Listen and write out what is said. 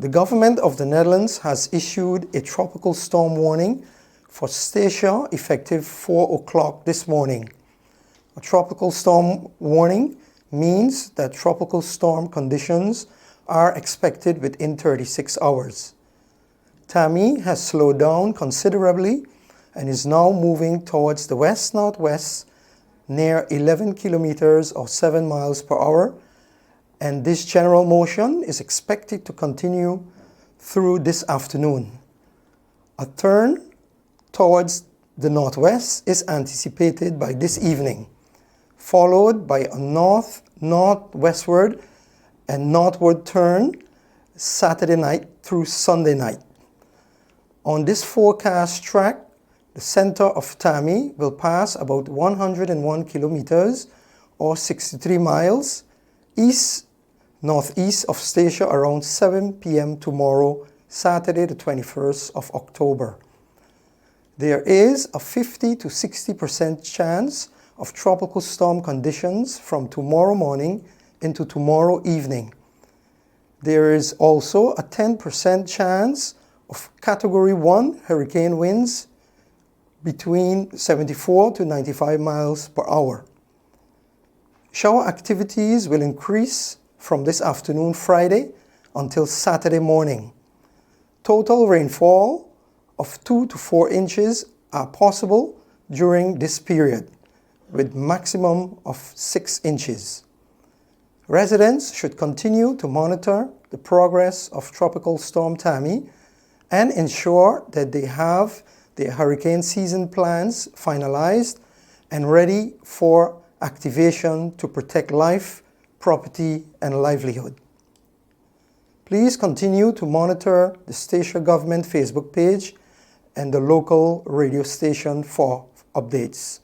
The government of the Netherlands has issued a tropical storm warning for Statia effective 4 o'clock this morning. A tropical storm warning means that tropical storm conditions are expected within 36 hours. Tami has slowed down considerably and is now moving towards the west-northwest near 11 kilometers or 7 miles per hour, and this general motion is expected to continue through this afternoon. A turn towards the northwest is anticipated by this evening, followed by a north-northwestward and northward turn Saturday night through Sunday night. On this forecast track, the center of Tami will pass about 101 kilometers or 63 miles east-northeast of Statia around 7 p.m. tomorrow, Saturday the 21st of October. There is a 50 to 60% chance of tropical storm conditions from tomorrow morning into tomorrow evening. There is also a 10% chance of Category 1 hurricane winds between 74 to 95 miles per hour. Shower activities will increase from this afternoon Friday until Saturday morning. Total rainfall of 2 to 4 inches are possible during this period, with maximum of 6 inches. Residents should continue to monitor the progress of Tropical Storm Tami and ensure that they have their hurricane season plans finalized and ready for activation to protect life, property, and livelihood. Please continue to monitor the Statia government Facebook page and the local radio station for updates.